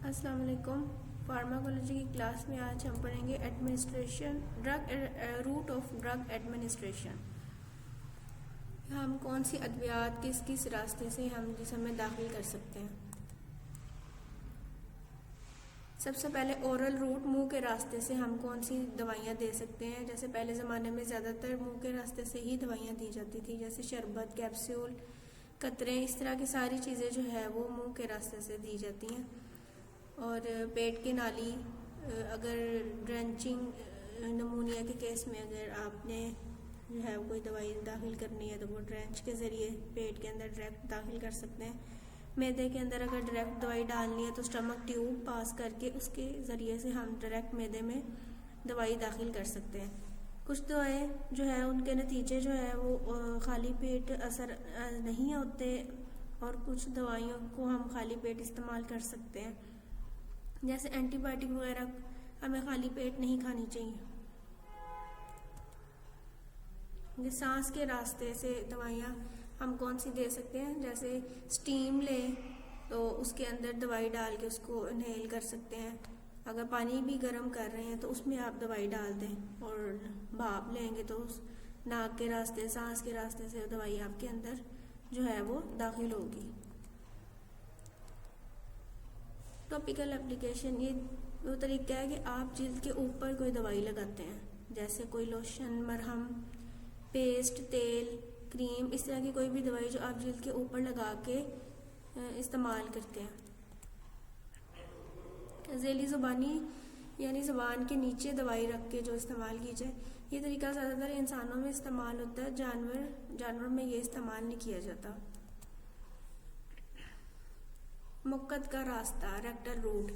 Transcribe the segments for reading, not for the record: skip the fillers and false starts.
अस्सलाम वालेकुम। फार्माकोलॉजी की क्लास में आज हम पढ़ेंगे administration route of drug administration. हम कौन सी अद्वियात किस किस रास्ते से हम जिस्म में दाखिल कर सकते हैं। सबसे पहले ओरल रूट, मुंह के रास्ते से हम कौन सी दवाइयाँ दे सकते हैं। जैसे पहले ज़माने में ज़्यादातर मुंह के रास्ते से ही दवाइयाँ दी जाती थी, जैसे शरबत, कैप्सूल, कतरे, इस तरह की सारी चीज़ें जो है वो मुंह के रास्ते से दी जाती हैं। और पेट की नाली, अगर ड्रेंचिंग नमूनिया के केस में अगर आपने जो है कोई दवाई दाखिल करनी है तो वो ड्रेंच के ज़रिए पेट के अंदर डायरेक्ट दाखिल कर सकते हैं। मैदे के अंदर अगर डायरेक्ट दवाई डालनी है तो स्टमक ट्यूब पास करके उसके ज़रिए से हम डायरेक्ट मैदे में दवाई दाखिल कर सकते हैं। कुछ दवाएं जो है उनके नतीजे जो है वो खाली पेट असर नहीं होते, और कुछ दवाइयों को हम खाली पेट इस्तेमाल कर सकते हैं। जैसे एंटीबायोटिक वगैरह हमें खाली पेट नहीं खानी चाहिए। सांस के रास्ते से दवाइयाँ हम कौन सी दे सकते हैं, जैसे स्टीम लें तो उसके अंदर दवाई डाल के उसको इनहेल कर सकते हैं। अगर पानी भी गर्म कर रहे हैं तो उसमें आप दवाई डाल दें, और भाप लेंगे तो उस नाक के रास्ते, सांस के रास्ते से दवाई आपके अंदर जो है वो दाखिल होगी। टॉपिकल एप्लीकेशन, ये वो तरीका है कि आप जिल्द के ऊपर कोई दवाई लगाते हैं, जैसे कोई लोशन, मरहम, पेस्ट, तेल, क्रीम, इस तरह की कोई भी दवाई जो आप जिल्द के ऊपर लगा के इस्तेमाल करते हैं। ज़ैली ज़ुबानी यानी ज़ुबान के नीचे दवाई रख के जो इस्तेमाल की जाए, ये तरीका ज़्यादातर इंसानों में इस्तेमाल होता है, जानवर में ये इस्तेमाल नहीं किया जाता। मुक्कत का रास्ता, रेक्टल रूट,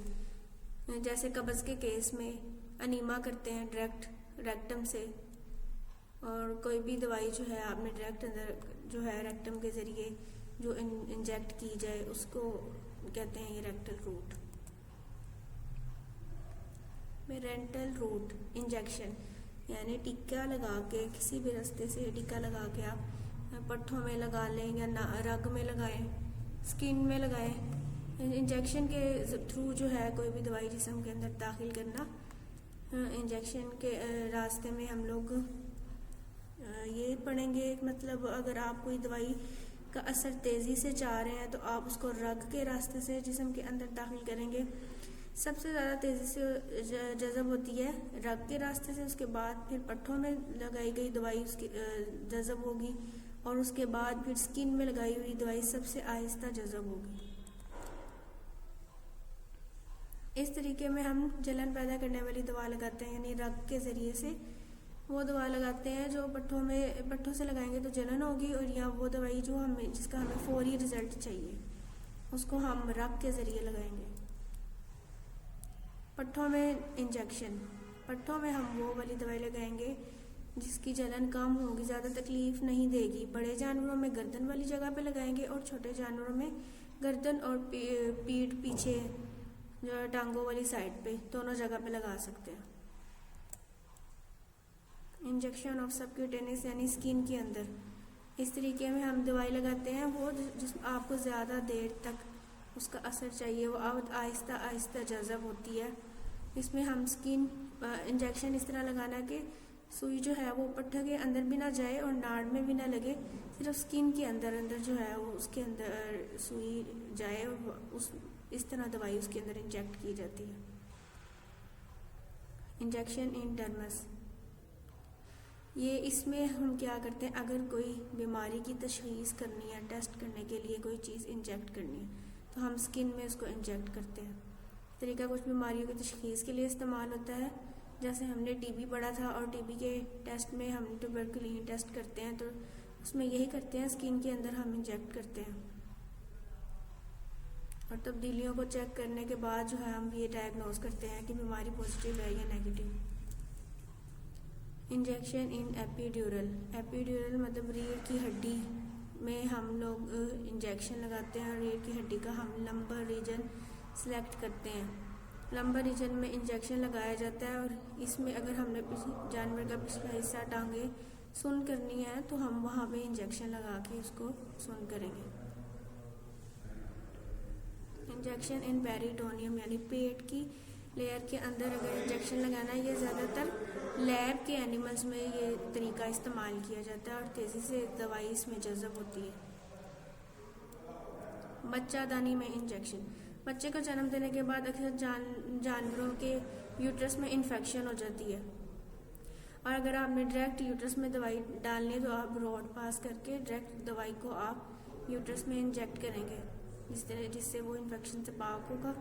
जैसे कब्ज़ के केस में अनीमा करते हैं डायरेक्ट रेक्टम से, और कोई भी दवाई जो है आपने डायरेक्ट अंदर जो है रेक्टम के ज़रिए जो इंजेक्ट की जाए उसको कहते हैं ये rectal route. Parenteral route, injection यानी टीका लगा के, किसी भी रास्ते से टीका लगा के आप पट्ठों में लगा लें या रग में लगाएं, स्किन में लगाएं। इंजेक्शन के थ्रू जो है कोई भी दवाई जिस्म के अंदर दाखिल करना। इंजेक्शन के रास्ते में हम लोग ये पढ़ेंगे, मतलब अगर आप कोई दवाई का असर तेज़ी से चाह रहे हैं तो आप उसको रग के रास्ते से जिस्म के अंदर दाखिल करेंगे। सबसे ज़्यादा तेज़ी से जज़ब होती है रग के रास्ते से, उसके बाद फिर पट्ठों में लगाई गई दवाई उसकी जज़ब होगी, और उसके बाद फिर स्किन में लगाई हुई दवाई सबसे आहिस्ता जज़ब होगी। इस तरीके में हम जलन पैदा करने वाली दवा लगाते हैं, यानी रग के ज़रिए से वो दवा लगाते हैं जो पट्ठों से लगाएंगे तो जलन होगी, और या वो दवाई जो जिसका हमें फौरी रिजल्ट चाहिए उसको हम रग के ज़रिए लगाएंगे। पट्ठों में इंजेक्शन, पट्ठों में हम वो वाली दवाई लगाएंगे जिसकी जलन कम होगी, ज़्यादा तकलीफ़ नहीं देगी। बड़े जानवरों में गर्दन वाली जगह पे लगाएंगे, और छोटे जानवरों में गर्दन और पीठ पीछे जो टांगों वाली साइड पे, दोनों जगह पे लगा सकते हैं। इंजेक्शन ऑफ सबक्यूटेनियस यानी स्किन के अंदर, इस तरीके में हम दवाई लगाते हैं वो जिस आपको ज़्यादा देर तक उसका असर चाहिए, वो आहिस्ता आहिस्ता जज़ब होती है। इसमें हम स्किन इंजेक्शन इस तरह लगाना कि सुई जो है वो पट्ठे के अंदर भी ना जाए और नाड़ में भी ना लगे, सिर्फ स्किन के अंदर जो है वो उसके अंदर सुई जाए, और इस तरह दवाई उसके अंदर इंजेक्ट की जाती है। इंजेक्शन इन डर्मस, ये इसमें हम क्या करते हैं, अगर कोई बीमारी की तशख़ीस करनी है, टेस्ट करने के लिए कोई चीज़ इंजेक्ट करनी है तो हम स्किन में उसको इंजेक्ट करते हैं। तरीका कुछ बीमारियों की तशख़ीस के लिए इस्तेमाल होता है, जैसे हमने टीबी पढ़ा था, और टीबी के टेस्ट में हम ट्यूबरकुलिन टेस्ट करते हैं तो उसमें यही करते हैं, स्किन के अंदर हम इंजेक्ट करते हैं। और तब्दीलियों को चेक करने के बाद जो है हम ये डायग्नोज करते हैं कि बीमारी पॉजिटिव है या नेगेटिव। इंजेक्शन इन एपिड्यूरल, एपिड्यूरल मतलब रीढ़ की हड्डी में हम लोग इंजेक्शन लगाते हैं। रीढ़ की हड्डी का हम लंबर रीजन सेलेक्ट करते हैं, लंबर रीजन में इंजेक्शन लगाया जाता है, और इसमें अगर हमने जानवर का पिछला हिस्सा, टांगे सुन करनी है तो हम वहाँ पे इंजेक्शन लगा के उसको सुन करेंगे। इंजेक्शन इन पेरिटोनियम यानी पेट की लेयर के अंदर अगर इंजेक्शन लगाना है, ये ज़्यादातर लैब के एनिमल्स में ये तरीका इस्तेमाल किया जाता है और तेज़ी से दवाई इसमें जज़ब होती है। बच्चादानी में इंजेक्शन, बच्चे को जन्म देने के बाद अक्सर जानवरों के यूट्रस में इन्फेक्शन हो जाती है और अगर आपने डायरेक्ट यूट्रस में दवाई डालनी है तो आप रॉड पास करके डायरेक्ट दवाई को आप यूट्रस में इंजेक्ट करेंगे जिससे वो इन्फेक्शन से पाक होगा।